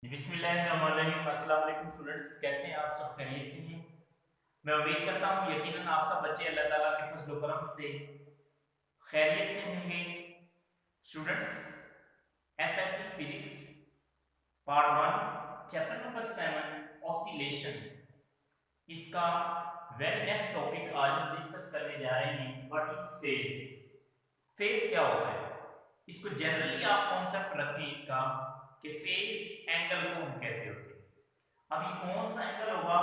बिस्मिल्लाहिर्रहमानिर्रहीम। अस्सलाम वालेकुम स्टूडेंट्स, कैसे हैं आप सब? खैरियत से हैं? मैं उम्मीद करता हूँ यकीनन आप सब बच्चे अल्लाह ताला के फजल करम से खैरियत से होंगे। Students, FSc physics part 1 chapter number 7 oscillation, इसका वेरी नेक्स्ट टॉपिक आज हम डिस्कस करने जा रहे हैं। What is phase? फेज क्या होता है? इसको जनरली आप कॉन्सेप्ट रखें इसका कि फेज एंगल को हम कहते होते हैं। अब ये कौन सा एंगल होगा?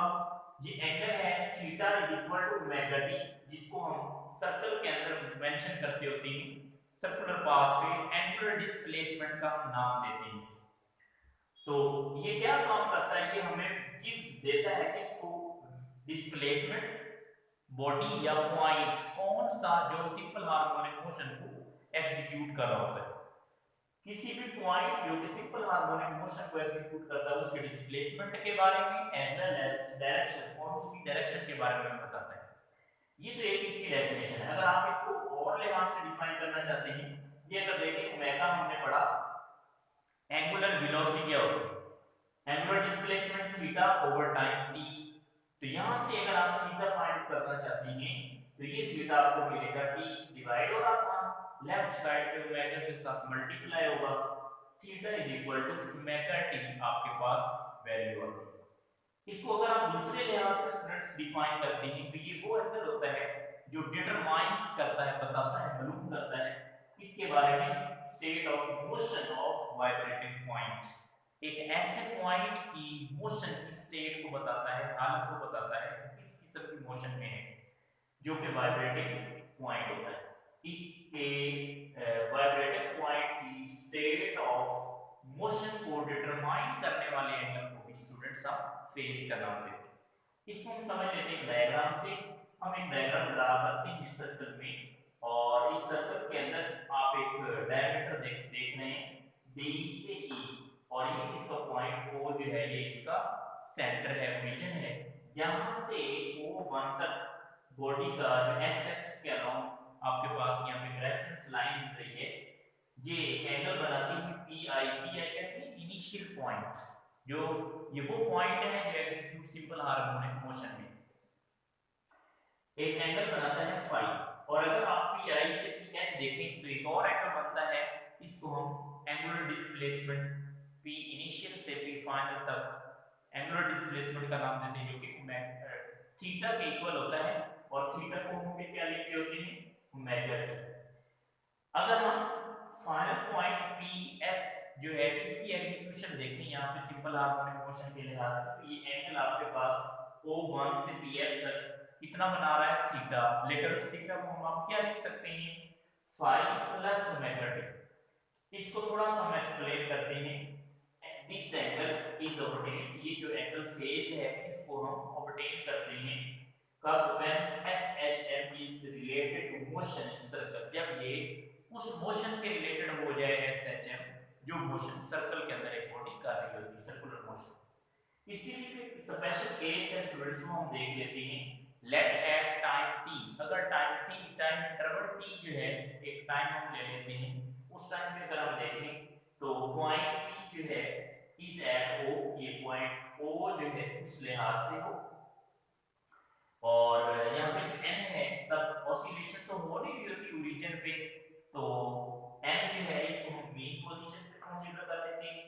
ये एंगल है theta is equal to omega t, जिसको हम सर्कल के अंदर मेंशन करते होते हैं। सर्कुलर पाथ पे एंगुलर डिस्प्लेसमेंट का हम नाम देते हैं इसे। तो ये क्या काम करता है? ये हमें गिव्स देता है किसको? डिस्प्लेसमेंट, बॉडी या पॉइंट, कौन सा जो सिंपल हार्मोनिक मोशन को एग्जीक्यूट कर रहा होता है। किसी भी पॉइंट जो कि सिंपल हार्मोनिक मोशन को एग्जीक्यूट करता है उसके डिस्प्लेसमेंट के बारे में एज वेल एज डायरेक्शन, और उसकी डायरेक्शन के बारे में बताता है। ये तो एक इसकी डेफिनेशन है। अगर आप इसको और लिहाज से डिफाइन करना चाहते हैं, ये अगर देखें ओमेगा हमने पढ़ा, एंगुलर वेलोसिटी क्या होती है? Angular displacement theta over time T. तो यहां से अगर आप थीटा फाइंड करना चाहते हैं तो ये थीटा आपको मिलेगा टी डिवाइड हो रहा था, लेफ्ट साइड पे ओमेगा के साथ मल्टीप्लाई होगा, theta is equal to omega t आपके पास वैल्यू आ गई। इसको अगर आप दूसरे लिहाज से स्टूडेंट्स डिफाइन करते हैं तो ये वो एंगल होता है जो डिटरमाइंस करता है, बताता है, मालूम करता है इसके बारे में state of motion of vibrating point. एक ऐसे पॉइंट की मोशन की स्टेट को बताता है, हालत को बताता है कि किस किस्म की मोशन में है, जो कि वाइब्रेटिंग पॉइंट होता है। इसके वाइब्रेटिंग पॉइंट की स्टेट ऑफ मोशन को डिटरमाइन करने वाले एंगल को भी स्टूडेंट्स आप फेज का नाम देते हैं। इसको हम समझ लेते हैं डायग्राम से। हम एक डायग्राम ड्रा करते हैं सर्कल में, और इस सर्कल के अंदर आप एक डायमीटर देख रहे हैं डी से ई, और ये इसका पॉइंट ओ जो है ये इसका सेंटर है, ओरिजिन है। यहां से O1 तक बॉडी का जो एक्स एक्सिस के अराउंड आपके पास यहाँ पे रेफरेंस लाइन मिल रही है, ये एंगल बनाती है पी आई। पी आई कहते हैं इनिशियल पॉइंट, जो ये वो पॉइंट है जो एग्जीक्यूट सिंपल हार्मोनिक मोशन में एक एंगल बनाता है फाई। और अगर आप पी आई से पी एस देखें तो एक और एंगल बनता है, इसको हम एंगुलर डिस्प्लेसमेंट पी इनिशियल से पी फाइनल तक एंगुलर डिस्प्लेसमेंट का नाम देते हैं, जो कि थीटा के इक्वल होता है, और थीटा को हम क्या लिखते होते हैं? Omega T. अगर हम फाइनल पॉइंट पी एफ जो है इसकी एग्जीक्यूशन देखें यहाँ पे सिंपल हार्मोनिक मोशन के लिहाज से, तो ये एंगल आपके पास O1 से पीएफ तक कितना बना रहा है? थीटा। लेकर उस थीटा को हम आप क्या लिख सकते हैं? Phi plus omega t. इसको थोड़ा सा हम एक्सप्लेन करते हैं। दिस एंगल इज ऑब्टेन, ये जो एंगल फेज है इसको हम ऑब्टेन करते हैं कब? When SHM is related to motion in circle, जब ये उस मोशन के रिलेटेड हो जाए एसएचएम, जो मोशन सर्कल के अंदर एक बॉडी कर रही होती है, सर्कुलर मोशन। इसके लिए एक स्पेशल केस है स्टूडेंट्स, को हम देख लेते हैं। लेट एट टाइम टी, अगर time T, time interval T जो है, एक टाइम हम ले लेते हैं, उस टाइम पे अगर हम देखें तो पॉइंट पी जो है इज एट ओ, ये पॉइंट ओ जो है उस लिहाज से हो, और यहाँ पे जो n है तब ऑसिलेशन तो हो नहीं रही होती ओरिजिन पे, तो n जो है इसको हम मीन पोजीशन पे कंसीडर कर लेते हैं।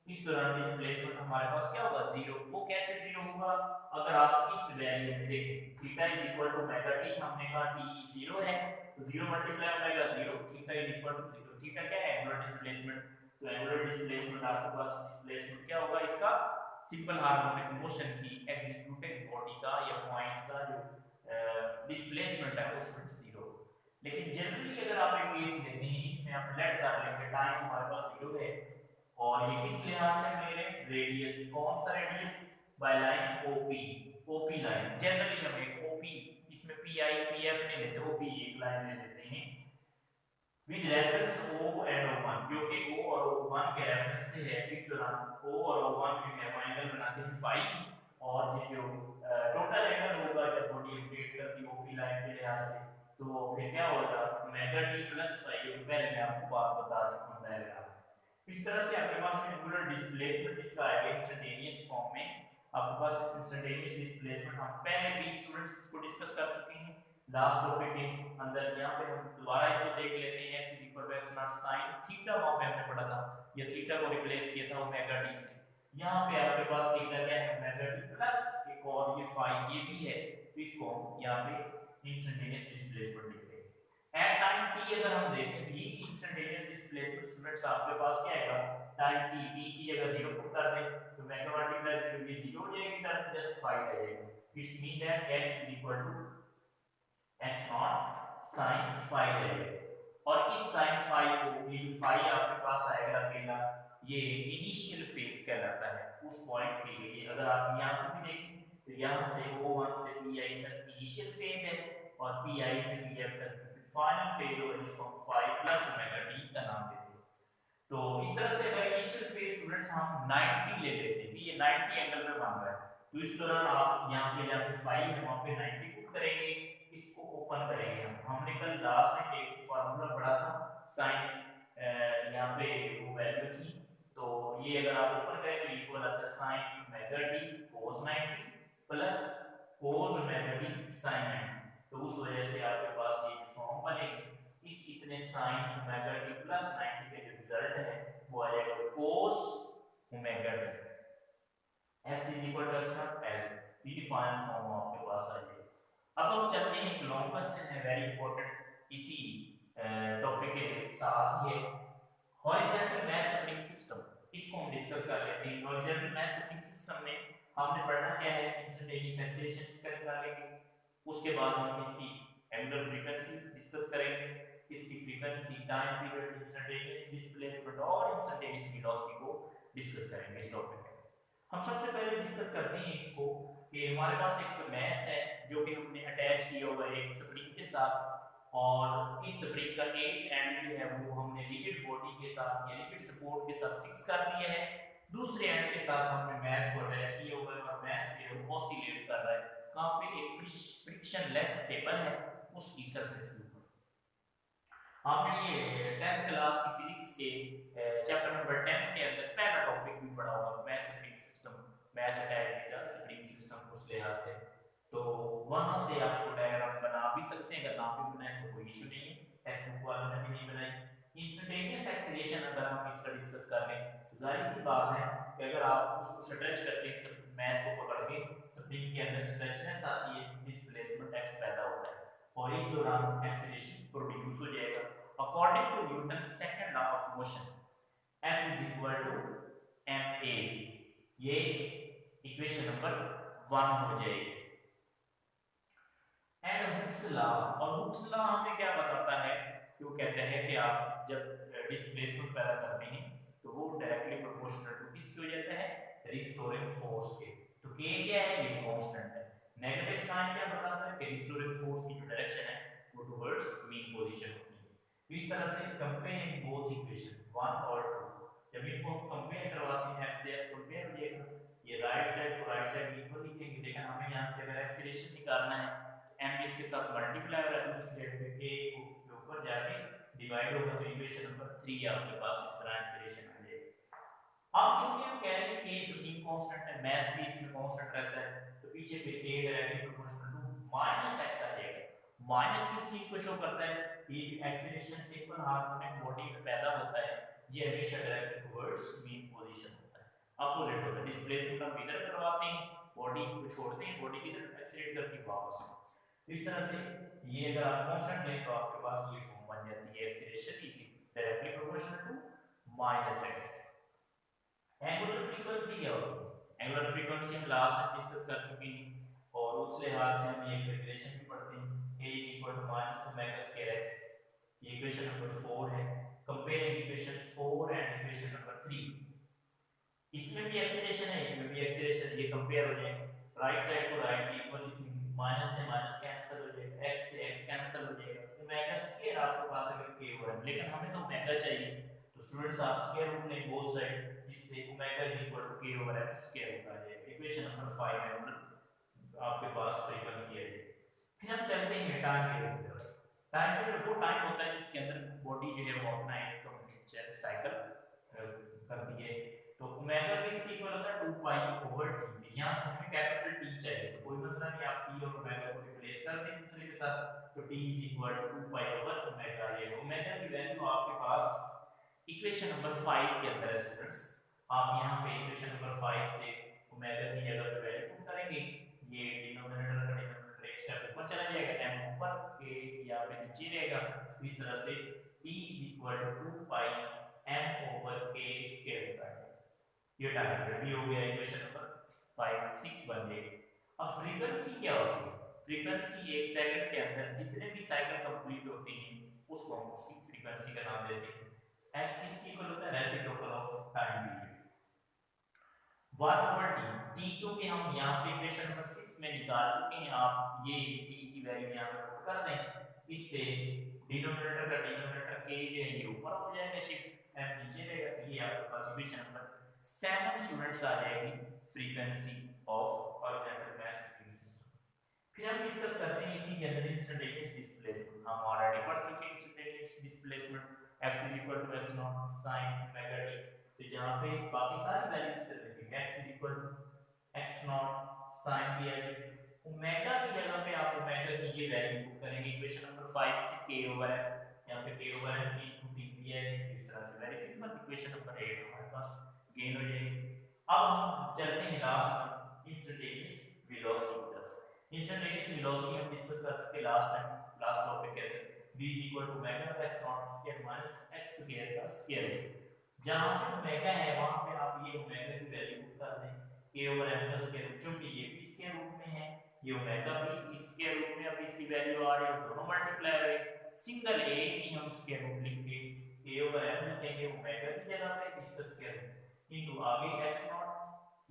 इस दौरान डिस्प्लेसमेंट हमारे पास क्या होगा? जीरो। वो कैसे जीरो होगा? अगर आप इस वैल्यू में देखें, theta is equal to omega t, हमने कहा टी जीरो है तो zero multiply omega zero, theta is equal to zero. Theta क्या है? Angular displacement. तो एंगुलर डिस्प्लेसमेंट आपके पास डिस्प्लेसमेंट क्या होगा इसका? सिंपल हार्मोनिक मोशन की एग्जीक्यूटिंग बॉडी का या पॉइंट का जो डिस्प्लेसमेंट है वो स्टूडेंट जीरो। लेकिन जनरली अगर आप एक केस लेते हैं, इसमें आप लेट कर लेंगे टाइम हमारे पास जीरो है, और ये किस लिहाज से ले रहे हैं? रेडियस। कौन सा radius? By line OP, OP line. Generally हम एक ओपी, इसमें पी आई पी एफ नहीं लेते, ओपी एक लाइन ले लेते हैं with reference O and O1, जो कि O और O1 के रेफरेंस से है। इस दौरान O और O1 जो है वो एंगल बनाते हैं फाई, और ये जो टोटल एंगल होगा जब बॉडी रोटेट करती है OP लाइन के लिहाज से, तो फिर क्या होगा? ओमेगा टी प्लस फाई, जो पहले मैं आपको बात बता चुका हूं डायग्राम। इस तरह से आपके पास एंगुलर डिस्प्लेसमेंट इसका आएगा इंस्टेंटेनियस फॉर्म में। आपके पास इंस्टेंटेनियस डिस्प्लेसमेंट हम पहले भी स्टूडेंट्स इसको डिस्कस कर चुके हैं लास्ट टॉपिक के अंदर। यहाँ पे हम दोबारा इसको देख लेते हैं। x equal to x naught sin theta, वहां पे हमने पढ़ा था, ये थीटा को रिप्लेस किया था ओमेगा डी से। यहाँ पे आपके पास थीटा क्या है, ओमेगा डी प्लस एक और ये फाई ये भी है, तो इसको यहाँ पे इंस्टेंटेनियस डिस्प्लेसमेंट लिखते हैं। एट टाइम t अगर हम देखें ये इंस्टेंटेनियस डिस्प्लेसमेंट स्टूडेंट्स आपके पास क्या आएगा, टाइम t की जगह 0 पुट कर दें तो ओमेगा मल्टीप्लाई 0 ये 0 हो जाएगी, टर्म जस्ट फाई आ जाएगी। It's mean that x equal to x naught sin phi है। और इस sin फाई को, ये जो फाई आपके पास आएगा अकेला, ये इनिशियल फेज कहलाता है उस पॉइंट के लिए। अगर आप यहाँ पर भी देखें तो यहाँ से O1 से PI तक इनिशियल फेज है और PI से PF तक फाइनल फेज होगा, जिसको हम फाई प्लस ओमेगा डी का नाम देते हैं। तो इस तरह से अगर इनिशियल फेज स्टूडेंट्स हम 90 ले लेते हैं कि ये 90 एंगल पे बन रहा है, तो इस दौरान आप यहाँ पे जहाँ पे फाई है वहाँ पे 90 पुट करेंगे, इसको ओपन करेंगे। हमने कल लास्ट में एक फार्मूला पढ़ा था साइन, यहाँ पे वो वैल्यू थी, तो ये अगर आप ओपन करें तो इक्वल आता है sin omega D cos 90 plus cos omega D sin 90। तो उस वजह से आपके पास ये फॉर्म बनेगी। इस इतने sin ओमेगा डी प्लस 90 के जो रिजल्ट है वो आ जाएगा cos omega d x is equal to x naught as ये फाइनल फॉर्म आपके पास आ जाएगा। अब हम चलते हैं, एक लॉन्ग क्वेश्चन है वेरी इंपॉर्टेंट इसी टॉपिक के साथ ही है, हॉरिजॉन्टल मैश सप्लिंग सिस्टम। इसको हम डिस्कस कर लेते हैं। हॉरिजॉन्टल मैश सप्लिंग सिस्टम में हमने पढ़ना क्या है, इंस्टेंटेनियस एक्सीलरेशन इसका निकालेंगे, उसके बाद हम इसकी एंगुलर फ्रीक्वेंसी डिस्कस करेंगे, इसकी frequency, time period, instantaneous displacement और इंस्टेंटेनियस वेलोसिटी को डिस्कस करेंगे इस टॉपिक में। हम सबसे पहले डिस्कस करते हैं इसको कि हमारे पास एक मैश है जो कि हमने अटैच किया हुआ है एक स्प्रिंग के साथ, और इस स्प्रिंग का एक एंड जो है वो हमने रिजिड बॉडी के साथ या रिजिड सपोर्ट के साथ फिक्स कर दिया है, दूसरे एंड के साथ हमने मैश को अटैच किया हुआ है और मैश जो है वो ऑसिलेट कर रहा है। कहां पे, एक फ्रिक्शनलेस पेपर है उसकी सरफेस के ऊपर। आपने ये 10th क्लास की फिजिक्स के चैप्टर नंबर 10 के अंदर पहला टॉपिक भी पढ़ा होगा, mass spring system, mass attach spring system उस लिहाज से, तो वहां से आपको डायग्राम बना भी सकते हैं। अगर ना भी बनाए तो कोई इशू नहीं है, टेक्स्ट बुक वालों ने भी नहीं बनाई। इंस्टेंटेनियस एक्सीलरेशन अगर हम इसका डिस्कस कर लें तो जाहिर सी बात है कि अगर आप उसको स्ट्रेच करते हैं, मैश को पकड़ के स्प्रिंग के अंदर स्ट्रेचनेस आती है, डिस्प्लेसमेंट x पैदा होता है और इस दौरान एक्सीलरेशन प्रोड्यूस हो जाएगा। According to Newton second law of motion F is equal to ma, ये इक्वेशन नंबर 1 हो जाएगी। एंड हुक्स लॉ, और हुक्स लॉ हमें क्या बताता है कि वो कहते हैं कि आप जब डिस्प्लेसमेंट पैदा करते हैं तो वो डायरेक्टली प्रोपोर्शनल टू किसके हो जाता है, रिस्टोरिंग फोर्स के। तो k क्या है, ये कांस्टेंट है। नेगेटिव साइन क्या बताता है कि रिस्टोरिंग फोर्स की जो डायरेक्शन है वो टुवर्ड्स मीन पोजीशन होती है। इस तरह से कंपेयरिंग बोथ इक्वेशन 1 और 2, जब इनको कंपेयर करवाते हैं f से f कंपेयर हो जाएगा, ये राइट साइड को राइट साइड इक्वल लिखेंगे, लेकिन हमें यहां से अगर एक्सीलरेशन निकालना है m इसके साथ मल्टीप्लाई हो रहा है, दूसरी साइड पे k को ऊपर जाके डिवाइड होगा, तो इक्वेशन नंबर 3 आपके पास इस तरह एक्सीलरेशन आ जाएगा। अब चूंकि हम कह रहे हैं k स्प्रिंग कांस्टेंट है, मास भी इसमें कांस्टेंट रहता है, तो पीछे फिर k directly proportional to -x आ जाएगा। माइनस किस चीज को शो करता है, ये एक्सीलरेशन सिंपल हार्मोनिक बॉडी में पैदा होता है, ये हमेशा डायरेक्टली टुवर्ड्स मीन पोजीशन होता है, अपोजिट होता है। डिस्प्लेसमेंट हम इधर करवाते हैं, बॉडी को छोड़ते हैं, बॉडी की तरफ एक्सीलरेट करके वापस। इस तरह से ये अगर आप कांस्टेंट लें तो आपके पास ये फॉर्म बन जाती है, acceleration is directly proportional to -x। Angular frequency क्या होती है, एंगुलर फ्रीक्वेंसी हम लास्ट में डिस्कस कर चुके हैं और उस लिहाज से हम ये कैलकुलेशन भी पढ़ते हैं, a (-ω²x), ये इक्वेशन नंबर 4 है। Comparing equation 4 and equation number 3, इसमें भी एक्सीलरेशन है, इसमें भी एक्सीलरेशन, ये कंपेयर हो जाएंगे, राइट साइड को राइट की इक्वल लिखेंगे, माइनस से माइनस कैंसिल हो जाएगा, x से x कैंसिल हो जाएगा, तो ओमेगा स्क्वायर आपके पास अगर k हो रहा है, लेकिन हमें तो ओमेगा चाहिए, तो स्टूडेंट्स आप स्क्वायर रूट लें बोथ साइड, इससे ओमेगा = k/f स्क्वायर होता है। इक्वेशन नंबर 5 है आपके पास फ्रीक्वेंसी है। फिर हम चलते हैं टाइम पीरियड की तरफ। टाइम पीरियड वो टाइम होता है जिसके अंदर बॉडी जो है वो अपना एक साइकिल कर दिए। तो ओमेगा किसके इक्वल होता है 2 पाई ओवर टी। यहां से हमें कैपिटल टी चाहिए, तो कोई मसला नहीं, आप टी और ओमेगा को रिप्लेस कर दें दूसरे के साथ, तो t is equal to 2 pi over omega. ये ओमेगा की वैल्यू आपके पास इक्वेशन नंबर 5 के अंदर है स्टूडेंट्स। आप यहां पे इक्वेशन नंबर 5 से ओमेगा की जगह पे वैल्यू पुट करेंगे, ये डिनोमिनेटर का डिनोमिनेटर एक स्टेप ऊपर चला जाएगा, m ऊपर के यहाँ पे नीचे रहेगा। इस तरह से t is equal to 2 pi m over k square होता है। ये टाइम रेडी हो गया, इक्वेशन नंबर 5 6 बन गई। अब फ्रीक्वेंसी क्या होती है? फ्रीक्वेंसी एक सेकंड के अंदर जितने भी साइकिल कंप्लीट होते हैं उसको हम उसकी फ्रीक्वेंसी का नाम देते हैं। f किसकी इक्वल होता है? Reciprocal of time period 1 over t। t जो कि हम यहाँ पे इक्वेशन नंबर 6 में निकाल चुके हैं, आप ये t की वैल्यू यहाँ पे पुट कर दें, इससे डिनोमिनेटर का डिनोमिनेटर k जो है ये ऊपर हो जाएगा, शिफ्ट m नीचे रहेगा। ये आपके पास इक्वेशन नंबर 7 स्टूडेंट्स आ जाएगी frequency of horizontal mass spring system. फिर हम डिस्कस करते हैं इसी के अंदर इंस्टेंटेनियस डिस्प्लेसमेंट। हम ऑलरेडी पढ़ चुके हैं instantaneous displacement, x = x0 sin omega t। तो जहां पे बाकी सारी वैल्यूज कर देंगे, x = x0 sin दिया जाए, ओमेगा की जगह पे आप ओमेगा की ये वैल्यू पुट करेंगे इक्वेशन नंबर 5 से k/m, यहां पे k/m * t दिया जाए। इस तरह से वेरी सिंपल इक्वेशन नंबर 8 हमारे पास गेन हो जाएगी। अब हम चलते हैं लास्ट में इंस्टेंटेनियस वेलोसिटी की तरफ। इंस्टेंटेनियस वेलोसिटी हम डिस्कस कर चुके लास्ट टाइम, लास्ट टॉपिक कहते हैं v = ओमेगा x0² - x² का स्क्वायर। जहां पे ओमेगा है वहां पे आप ये ओमेगा की वैल्यू पुट कर दें, k/m का स्क्वायर, चूंकि ये भी इसके रूप में है, ये ओमेगा भी इसके रूप में, अब इसकी वैल्यू आ रही है, दोनों मल्टीप्लाई हो रहे, सिंगल a की हम स्क्वायर रूट लिखेंगे, k/m लिखेंगे ओमेगा की जगह पे, इसका स्क्वायर इनटू आगे x0,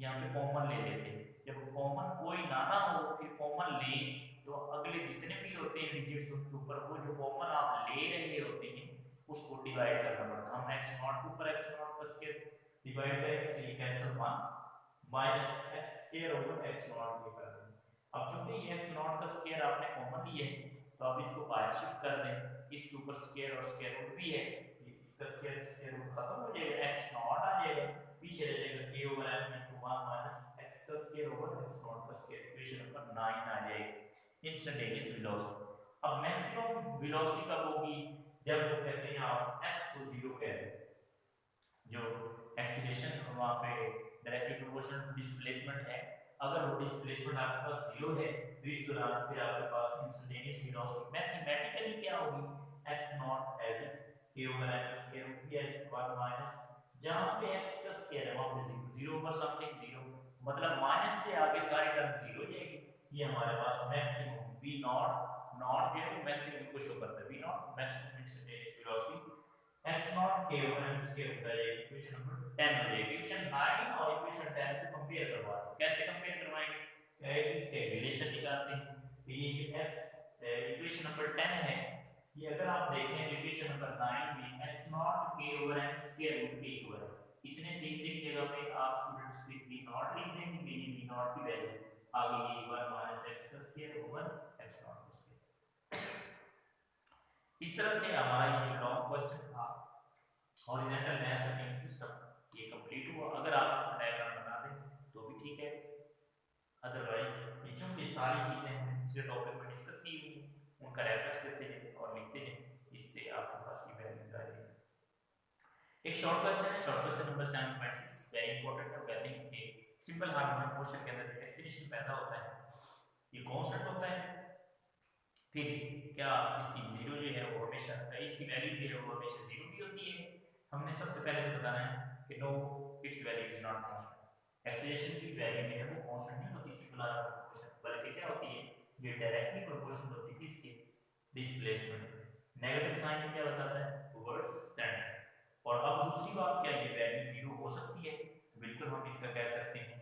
यहां पे कॉमन ले लेते हैं। जब कॉमन कोई ना हो फिर कॉमन ले, तो अगले जितने भी होते हैं डिजिट्स उनके ऊपर वो जो कॉमन आप ले रहे होते हैं उसको डिवाइड करना पड़ता है। हम x0 के ऊपर x0 का स्क्वायर डिवाइड करेंगे तो ये cancel 1 minus x² over x0 ये कर देंगे। अब चूंकि ये x0 का स्क्वायर आपने कॉमन लिया है तो आप इसको बाहर शिफ्ट कर दें, इसके ऊपर स्क्वायर और स्क्वायर रूट भी है, इसका स्क्वायर रूट खत्म हो जाएगा, x0 आ जाएगा, पीछे रह जाएगा k/m * 1 माइनस x का स्क्वायर ओवर x0 का स्क्वायर। इक्वेशन नंबर 9 आ जाएगी इंस्टेंटेनियस वेलोसिटी। अब मैक्सिमम वेलोसिटी कब होगी? जब वो कहते हैं आप x को 0 कह दें, जो एक्सीलरेशन वहां पे डायरेक्टली प्रोपोर्शनल टू डिस्प्लेसमेंट है, अगर वो डिस्प्लेसमेंट आपके पास 0 है तो इस दौरान फिर आपके पास इंस्टेंटेनियस वेलोसिटी मैथमेटिकली क्या होगी? x0 as k/m square root भी एज 1 माइनस, जहां पे x का स्क्वायर है वहां पे 0 पर समथिंग 0, मतलब माइनस से आगे सारी टर्म 0 हो जाएगी। ये हमारे पास मैक्सिमम v0 नॉट जो है मैक्सिमम को शो करता है, v0 maximum instantaneous velocity x0 k/m square होता है। इक्वेशन नंबर 10 हो जाएगी। इक्वेशन 9 और इक्वेशन 10 को कंपेयर करवा दो। कैसे कंपेयर करवाएंगे? इसके रिलेशन निकालते हैं। तो ये x इक्वेशन नंबर 10 है, ये अगर आप देखें इक्वेशन नंबर 9 में x0 k/m स्क्वायर रूट के इक्वल, इतने से इसी जगह पे आप स्टूडेंट्स को v0 लिख देंगे, मेरी v0 की वैल्यू आगे ये 1 माइनस x का स्क्वायर ओवर x0 का स्क्वायर। इस तरह से हमारा ये जो लॉन्ग क्वेश्चन था हॉरिजॉन्टल मास स्प्रिंग सिस्टम ये कंप्लीट हुआ। अगर आप इसका डायग्राम बना दें तो भी ठीक है, अदरवाइज ये चूंकि सारी चीजें हम पिछले टॉपिक में डिस्कस की हुई उनका रेफरेंस देते हैं और लिखते हैं, इससे आपके पास ये वैल्यूज आ जाएगी। एक शॉर्ट क्वेश्चन है, short question number 7.6 very important है। कहते हैं कि सिंपल हार्मोनिक मोशन के अंदर एक्सीलरेशन पैदा होता है ये कांस्टेंट होता है, फिर क्या इसकी जीरो जो है वो हमेशा, इसकी वैल्यू जो है वो हमेशा जीरो भी होती है। हमने सबसे पहले तो बताना है कि no it's value is not constant. Acceleration की वैल्यू जो है वो कांस्टेंट नहीं होती सिंपल हार्मोनिक मोशन, बल्कि क्या होती है ये डायरेक्टली प्रोपोर्शनल होती है किसके? डिस्प्लेसमेंट। नेगेटिव साइन क्या बताता है? Towards centre. और अब दूसरी बात, क्या ये वैल्यू जीरो हो सकती है? बिल्कुल हम इसका कह सकते हैं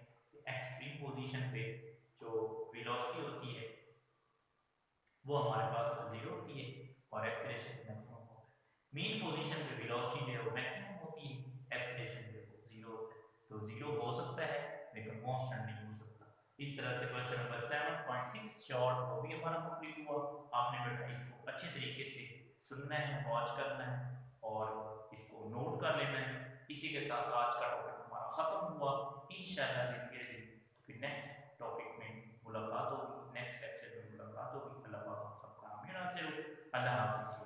एक्सट्रीम पोजीशन पे जो वेलोसिटी होती है वो हमारे पास जीरो होती है और एक्सीलरेशन मैक्सिमम होता है। मीन पोजीशन पे वेलोसिटी जो है वो मैक्सिमम होती है, एक्सीलरेशन जो है वो जीरो होता है। तो जीरो हो सकता है लेकिन कांस्टेंट नहीं हो सकता। इस तरह से क्वेश्चन नंबर 7.6 शॉर्ट वो भी हमारा कंप्लीट हुआ। आपने बेटा इसको अच्छे तरीके से सुनना है, वॉच करना है और इसको नोट कर लेना है। इसी के साथ आज का टॉपिक हमारा खत्म हुआ। इंशाल्लाह जिंदगी रही तो फिर नेक्स्ट टॉपिक में मुलाकात होगी, नेक्स्ट लेक्चर में मुलाकात होगी। अल्लाह पाक हम सबका आमीन। अल्लाह हाफिज़।